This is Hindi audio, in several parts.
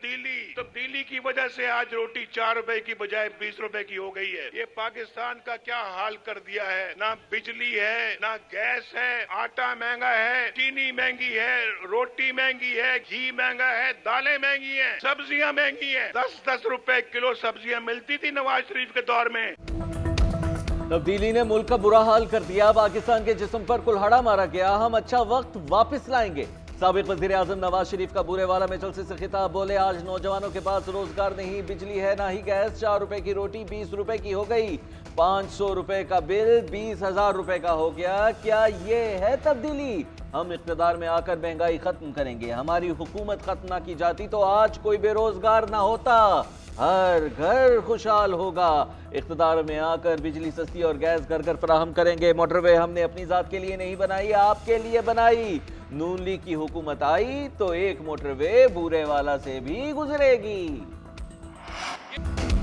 तब्दीली की वजह से आज रोटी 4 रुपए की बजाय 20 रुपए की हो गई है। ये पाकिस्तान का क्या हाल कर दिया है। ना बिजली है, ना गैस है, आटा महंगा है, चीनी महंगी है, रोटी महंगी है, घी महंगा है, दालें महंगी है, सब्जियां महंगी है। 10-10 रुपए किलो सब्जियां मिलती थी नवाज शरीफ के दौर में। तब्दीली ने मुल्क का बुरा हाल कर दिया। पाकिस्तान के जिस्म पर कुल्हाड़ा मारा गया। हम अच्छा वक्त वापस लाएंगे। साबिक वज़ीर आज़म नवाज शरीफ का बूरेवाला में जलसे से खिताब। बोले, आज नौजवानों के पास रोजगार नहीं, बिजली है ना ही गैस। 4 रुपए की रोटी 20 रुपए की हो गई। 500 रुपए का बिल 20,000 रुपए का हो गया। क्या ये है तब्दीली? हम इख्तिदार में आकर महंगाई खत्म करेंगे। हमारी हुकूमत खत्म ना की जाती तो आज कोई बेरोजगार ना होता, हर घर खुशहाल होगा। इख्तिदार में आकर बिजली सस्ती और गैस घर घर फराहम करेंगे। मोटरवे हमने अपनी जात के लिए नहीं बनाई, आपके लिए बनाई। नून लीग की हुकूमत आई तो एक मोटरवे बूरेवाला से भी गुजरेगी।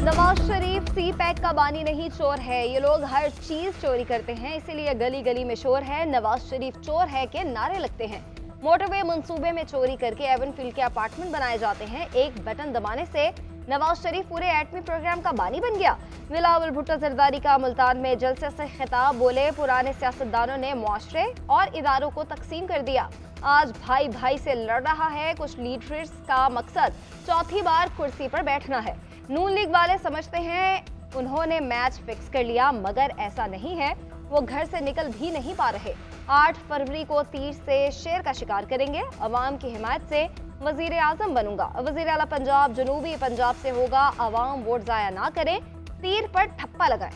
नवाज शरीफ सी पैक का बानी नहीं, चोर है। ये लोग हर चीज चोरी करते हैं, इसीलिए गली गली में शोर है। नवाज शरीफ चोर है के नारे लगते हैं। मोटरवे मंसूबे में चोरी करके एवनफील्ड के अपार्टमेंट बनाए जाते हैं। एक बटन दबाने से नवाज शरीफ पूरे एटमी प्रोग्राम का बानी बन गया। बिलावल भुट्टो जरदारी का मुल्तान में जलसे से खिताब। बोले, पुराने सियासतदानों ने मुआशरे और इदारों को तकसीम कर दिया। आज भाई भाई से लड़ रहा है। कुछ लीडर्स का मकसद चौथी बार कुर्सी पर बैठना है। नून लीग वाले समझते हैं उन्होंने मैच फिक्स कर लिया, मगर ऐसा नहीं है। वो घर से निकल भी नहीं पा रहे। 8 फरवरी को तीर से शेर का शिकार करेंगे। अवाम की हिमायत से वजीर आजम बनूंगा। वजीर आला पंजाब जनूबी पंजाब से होगा। अवाम वोट जाया ना करें, तीर पर ठप्पा लगाएं।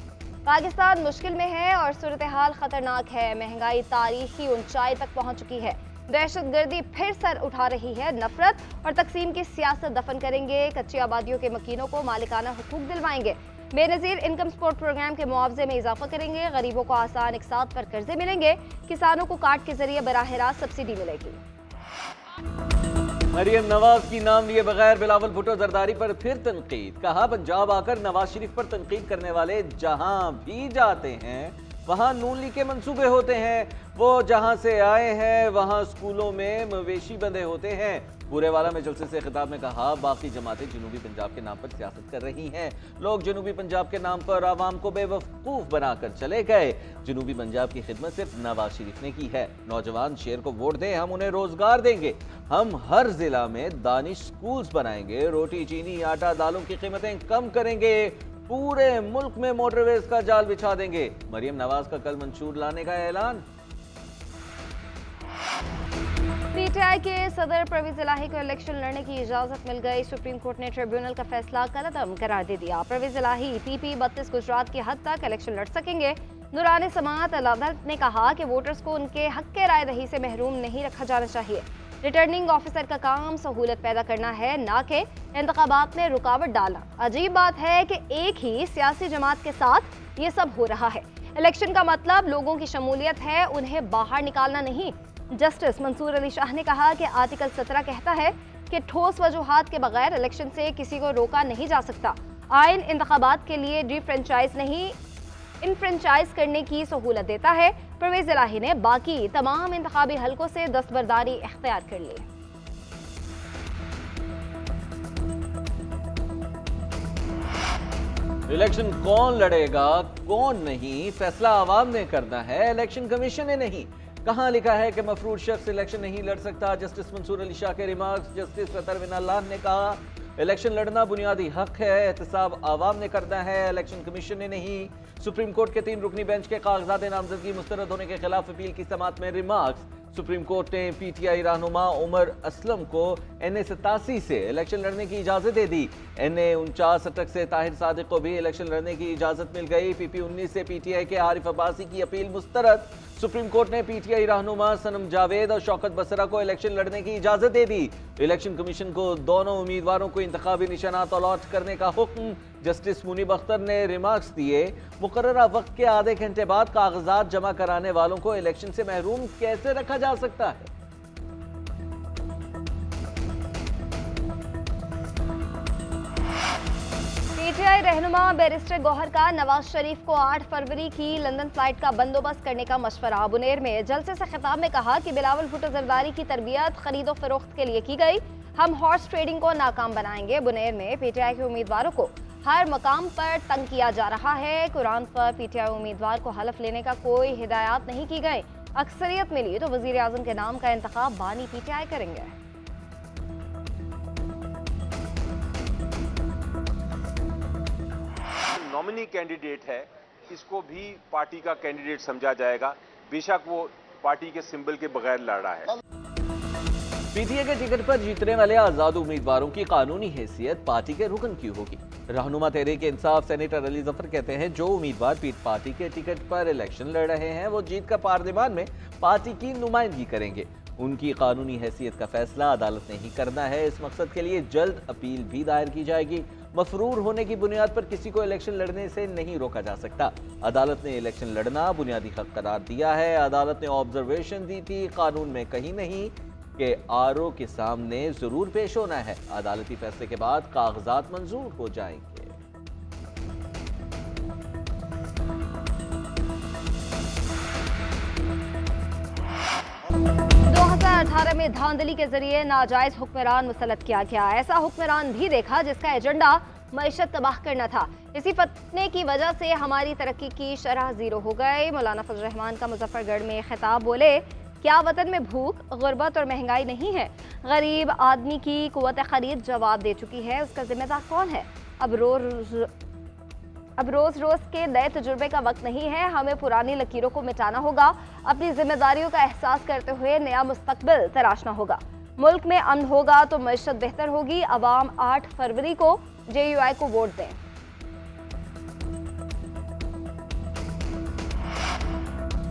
पाकिस्तान मुश्किल में है और सूरत हाल खतरनाक है। महंगाई तारीखी ऊंचाई तक पहुंच चुकी है। दहशतगर्दी फिर सर उठा रही है। नफरत और तकसीम की सियासत दफन करेंगे। कच्ची आबादियों के मकीनों को मालिकाना हुकूक दिलवाएंगे। बेनजीर इनकम सपोर्ट प्रोग्राम के मुआवजे में इजाफा करेंगे। गरीबों को आसान इकसात पर कर्जे मिलेंगे। किसानों को कार्ड के जरिए बराह रास्त सब्सिडी मिलेगी। मरियम नवाज की नाम लिए बगैर बिलावल भुट्टो जरदारी पर फिर तनकीद। कहा, पंजाब आकर नवाज शरीफ पर तनकीद करने वाले जहां भी जाते हैं वहां नून लीग के मंसूबे होते हैं। वो जहां से आए हैं वहां स्कूलों में मवेशी बंधे होते हैं। बूरेवाला में जलसे से खिताब में कहा, बाकी जमातें जनूबी पंजाब के नाम पर सियासत कर रही हैं। लोग जनूबी पंजाब के नाम पर आवाम को बेवकूफ बनाकर चले गए। जनूबी पंजाब की खिदमत सिर्फ नवाज शरीफ ने की है। नौजवान शेर को वोट दें, हम उन्हें रोजगार देंगे। हम हर जिला में दानिश स्कूल्स बनाएंगे। रोटी, चीनी, आटा, दालों की कीमतें कम करेंगे। पूरे मुल्क में मोटरवेज का जाल बिछा देंगे। मरियम नवाज का कल मंशूर लाने का ऐलान। पीटीआई के सदर परवेज इलाही को इलेक्शन लड़ने की इजाजत मिल गई। सुप्रीम कोर्ट ने ट्रिब्यूनल का फैसला गलतम करार दे दिया। परवेज इलाही पीपी 32 गुजरात की हद तक इलेक्शन लड़ सकेंगे। नूरानी समाअत अदालत ने कहा कि वोटर्स को उनके हक के राय दही से महरूम नहीं रखा जाना चाहिए। रिटर्निंग ऑफिसर का काम सहूलत पैदा करना है, ना कि इंतखाबात में रुकावट डालना। अजीब बात है कि एक ही सियासी जमात के साथ ये सब हो रहा है। इलेक्शन का मतलब लोगों की शमूलियत है, उन्हें बाहर निकालना नहीं। जस्टिस मंसूर अली शाह ने कहा कि आर्टिकल 17 कहता है कि ठोस वजूहात के बगैर इलेक्शन से किसी को रोका नहीं जा सकता। आइन इंतखाबात के लिए डिफ्रेंचाइज नहीं, इनफ्रेंचाइज करने की सहूलत देता है। परवेज इलाही ने बाकी तमाम इंतखाबी हलकों से दस्तबरदारी इख्तियार कर ली। इलेक्शन कौन लड़ेगा कौन नहीं, फैसला आवाम ने करना है, इलेक्शन कमीशन ने नहीं। कहां लिखा है कि मफरूज शख्स इलेक्शन नहीं लड़ सकता? जस्टिस मंसूर अली शाह के रिमार्क्स। जस्टिस फतर अल्लाह ने कहा, इलेक्शन लड़ना बुनियादी हक है, एहतसाब आवाम ने करना है, इलेक्शन कमीशन ने नहीं। सुप्रीम कोर्ट के 3 रुकनी बेंच के कागजात नामजदगी मुस्तरद होने के खिलाफ अपील की समाअत में रिमार्क्स। सुप्रीम कोर्ट ने पीटीआई रहनुमा उमर असलम को NA 87 से इलेक्शन लड़ने की इजाजत दे दी। NA 49 अटक से ताहिर सादिक को भी इलेक्शन लड़ने की इजाजत मिल गई। PP 19 से पीटीआई के आरिफ अब्बासी की अपील मुस्तरद। सुप्रीम कोर्ट ने पीटीआई रहनुमा सनम जावेद और शौकत बसरा को इलेक्शन लड़ने की इजाजत दे दी। इलेक्शन कमीशन को दोनों उम्मीदवारों को इंतखाबी निशानात अलॉट करने का हुक्म। जस्टिस मुनीब अख्तर ने रिमार्क्स दिए, मुकर्ररा वक्त के आधे घंटे बाद कागजात जमा कराने वालों को इलेक्शन से महरूम कैसे रखा जा सकता है? पीटीआई रहनुमा बैरिस्टर गौहर का नवाज शरीफ को 8 फरवरी की लंदन फ्लाइट का बंदोबस्त करने का मशवरा। बुनेर में जलसे से खिताब में कहा कि बिलावल भुट्टो जरदारी की तरबियत खरीदो फरोख्त के लिए की गई। हम हॉर्स ट्रेडिंग को नाकाम बनाएंगे। बुनेर में पीटीआई के उम्मीदवारों को हर मकाम पर तंग किया जा रहा है। कुरान पर पीटीआई उम्मीदवार को हलफ लेने का कोई हिदायत नहीं की गई। अक्सरियत मिली तो वजीर आजम के नाम का इंतखाब बानी पीटीआई करेंगे। नॉमिनी कैंडिडेट है, इसको भी पार्टी का कैंडिडेट समझा जाएगा, बेशक वो पार्टी के सिंबल के बगैर लड़ रहा है। पीटीआई के टिकट पर जीतने वाले आजाद उम्मीदवारों की कानूनी हैसियत पार्टी के रुकन की होगी। रहनुमा तहरीक इंसाफ सेनेटर अली जफर कहते हैं, जो उम्मीदवार पीठ पार्टी के टिकट पर इलेक्शन लड़ रहे हैं वो जीत कर पार्लियामान में पार्टी की नुमाइंदगी करेंगे। उनकी कानूनी हैसियत का फैसला अदालत ने ही करना है। इस मकसद के लिए जल्द अपील भी दायर की जाएगी। मफरूर होने की बुनियाद पर किसी को इलेक्शन लड़ने से नहीं रोका जा सकता। अदालत ने इलेक्शन लड़ना बुनियादी हक करार दिया है। अदालत ने ऑब्जर्वेशन दी थी, कानून में कहीं नहीं कि आरओ के सामने जरूर पेश होना है। अदालती फैसले के बाद कागजात मंजूर हो जाएंगे। 2018 में धांधली के जरिए नाजायज हुक्मरान मुसल्लत किया गया। ऐसा हुक्मरान भी देखा जिसका एजेंडा मईशत तबाह करना था। इसी फतने की वजह से हमारी तरक्की की शरह जीरो हो गई। मौलाना फजल रहमान का मुजफ्फरगढ़ में खिताब, बोले क्या वतन में भूख, गुर्बत और महंगाई नहीं है? गरीब आदमी की कुव्वत खरीद जवाब दे चुकी है। उसका जिम्मेदार कौन है? अब रोज रोज के नए तजुर्बे का वक्त नहीं है। हमें पुरानी लकीरों को मिटाना होगा। अपनी जिम्मेदारियों का एहसास करते हुए नया मुस्तकबिल तराशना होगा। मुल्क में अमन होगा तो मईशत बेहतर होगी। अवाम 8 फरवरी को JUI को वोट दें।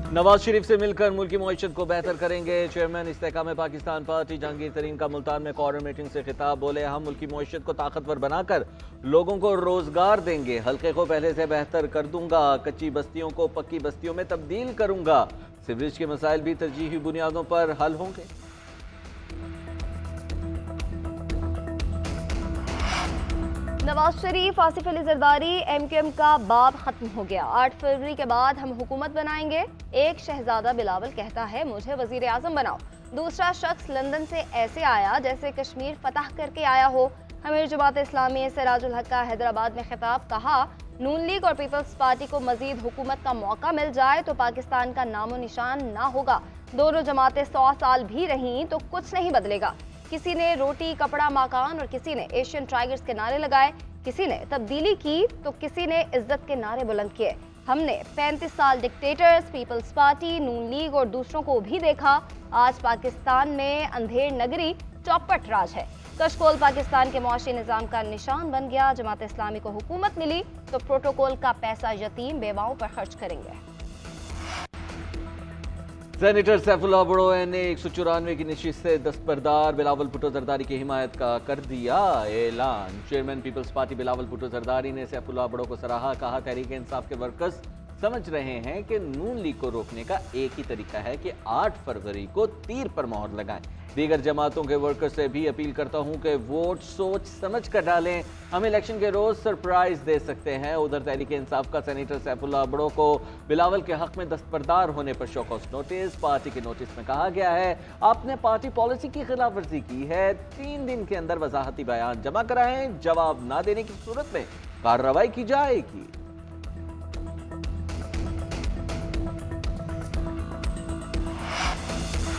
नवाज शरीफ से मिलकर मुल्क की मईशत को बेहतर करेंगे। चेयरमैन इस्तेकाम पाकिस्तान पार्टी जहांगीर तरीन का मुल्तान में कॉरम मीटिंग से खिताब, बोले हम मुल्क की मईशत को ताकतवर बनाकर लोगों को रोजगार देंगे। हल्के को पहले से बेहतर कर दूंगा। कच्ची बस्तियों को पक्की बस्तियों में तब्दील करूंगा। सीवरेज के मसाइल भी तरजीही बुनियादों पर हल होंगे। नवाज शरीफ, आसिफ अली जरदारी, MQM का बाब खत्म हो गया। 8 फरवरी के बाद हम हुकूमत बनाएंगे। एक शहजादा बिलावल कहता है मुझे वजीर आजम बनाओ। दूसरा शख्स लंदन से ऐसे आया जैसे कश्मीर फतह करके आया हो। अमीर जमात इस्लामी सिराजुल हक का हैदराबाद में खिताब, कहा नून लीग और पीपल्स पार्टी को मजीद हुकूमत का मौका मिल जाए तो पाकिस्तान का नामो निशान ना होगा। दोनों जमातें 100 साल भी रहीं तो कुछ नहीं बदलेगा। किसी ने रोटी कपड़ा मकान और किसी ने एशियन टाइगर्स के नारे लगाए। किसी ने तब्दीली की तो किसी ने इज्जत के नारे बुलंद किए। हमने 35 साल डिक्टेटर्स, पीपल्स पार्टी, नून लीग और दूसरों को भी देखा। आज पाकिस्तान में अंधेर नगरी चौपट राज है। कशकोल पाकिस्तान के मुआशी निजाम का निशान बन गया। जमात इस्लामी को हुकूमत मिली तो प्रोटोकॉल का पैसा यतीम बेवाओं पर खर्च करेंगे। सेनेटर सैफुल्लाह बड़ो ने 194 की नशिस्त से दस्तबरदार बिलावल भुट्टो जरदारी की हिमायत का कर दिया ऐलान। Chairman People's Party Bilawal Bhutto Zardari ने सैफुल्लाह बड़ो को सराहा। कहा तहरीक इंसाफ के वर्कर्स समझ रहे हैं कि नून लीग को रोकने का एक ही तरीका है कि 8 फरवरी को तीर पर मोहर लगाएं। दीगर जमातों के वर्कर्स से भी अपील करता हूं कि वोट सोच समझ कर डालें। हम इलेक्शन के रोज सरप्राइज दे सकते हैं। उधर तहरीक इंसाफ का सेनेटर सैफुल्लाह बड़ो को बिलावल के हक में दस्तबरदार होने पर शोकॉस नोटिस। पार्टी के नोटिस में कहा गया है आपने पार्टी पॉलिसी की खिलाफ वर्जी की है, 3 दिन के अंदर वजाहती बयान जमा कराएं। जवाब ना देने की सूरत में कार्रवाई की जाएगी।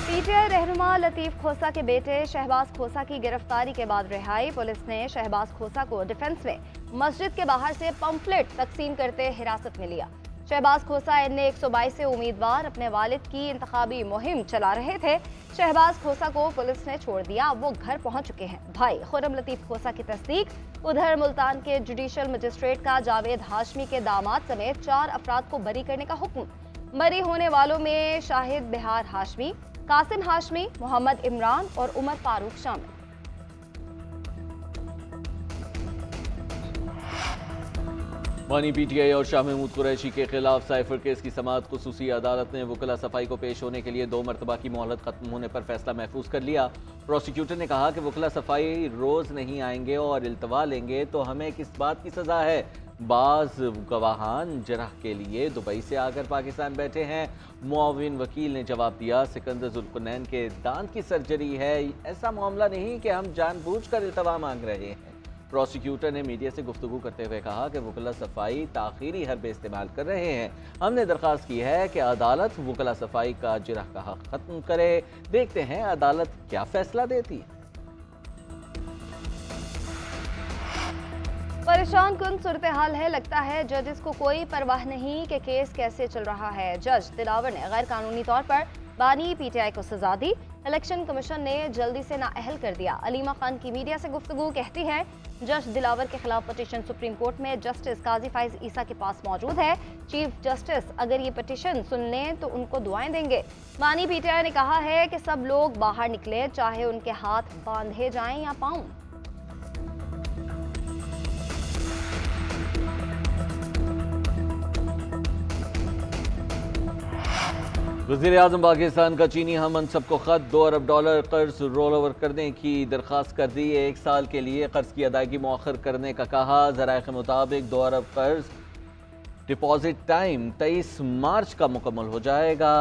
पीटीआई रहनुमा लतीफ खोसा के बेटे शहबाज खोसा की गिरफ्तारी के बाद रिहाई। पुलिस ने शहबाज खोसा को डिफेंस में मस्जिद के बाहर से पंफलेट तकसीम करते हिरासत में लिया। शहबाज खोसा NA 122 से उम्मीदवार अपने वालिद की इंतखाबी मुहिम चला रहे थे। शहबाज खोसा को पुलिस ने छोड़ दिया, वो घर पहुंच चुके हैं। भाई खुर्रम लतीफ खोसा की तस्दीक। उधर मुल्तान के जुडिशल मजिस्ट्रेट का जावेद हाशमी के दामाद समेत 4 अफराद को बरी करने का हुक्म। बरी होने वालों में शाहिद बिहार हाशमी, कासिम हाशमी, मोहम्मद इमरान और उमर फारूक शामिल। बानी PTI और शाह महमूद कुरैशी के खिलाफ साइफर केस की समाअत खुसूसी अदालत ने वकला सफाई को पेश होने के लिए 2 मरतबा की मोहलत खत्म होने पर फैसला महफूज कर लिया। प्रोसिक्यूटर ने कहा कि वकला सफाई रोज नहीं आएंगे और इल्तवा लेंगे तो हमें किस बात की सजा है। बाज गवाहान जरह के लिए दुबई से आकर पाकिस्तान बैठे हैं। मुआविन वकील ने जवाब दिया, सिकंदर जुल्कुरनैन के दांत की सर्जरी है, ऐसा मामला नहीं कि हम जानबूझकर इल्तवा मांग रहे हैं। प्रोसिक्यूटर ने मीडिया से गुफ्तगू करते हुए कहा कि वकला सफाई ताखीरी हरबे इस्तेमाल कर रहे हैं। हमने दरख्वास्त की है कि अदालत वकला सफाई का जिरह का हक खत्म करे। देखते हैं अदालत क्या फैसला देती है। परेशान कुन सूरत हाल है। लगता है जजेस को कोई परवाह नहीं कि केस कैसे चल रहा है। जज दिलावर ने गैर कानूनी तौर पर बानी पीटीआई को सजा दी। इलेक्शन कमीशन ने जल्दी से नाअहल कर दिया। अलीमा खान की मीडिया से गुफ्तगू कहती है, जज दिलावर के खिलाफ पटिशन सुप्रीम कोर्ट में जस्टिस काजी फाइज ईसा के पास मौजूद है। चीफ जस्टिस अगर ये पटिशन सुन लें तो उनको दुआएं देंगे। बानी पीटीआई ने कहा है कि सब लोग बाहर निकले, चाहे उनके हाथ बांधे जाएं या पांव। वज़ीर-ए-आज़म पाकिस्तान का चीनी हम मनसब को खत $2 अरब कर्ज रोल ओवर करने की दरख्वास्त कर दी। 1 साल के लिए कर्ज की अदायगी मौखर करने का कहा। ज़राए के मुताबिक 2 अरब कर्ज डिपॉजिट टाइम 23 मार्च का मुकम्मल हो जाएगा।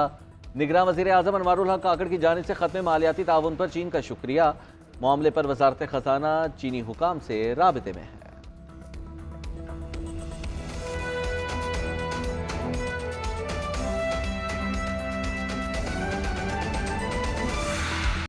निगरान वज़ीर-ए-आज़म अनवारुल हक काकड़ की जानिब से खत्म मालियाती ताउन पर चीन का शुक्रिया। मामले पर वज़ारत ख़ज़ाना चीनी हुकाम से राबिते में है।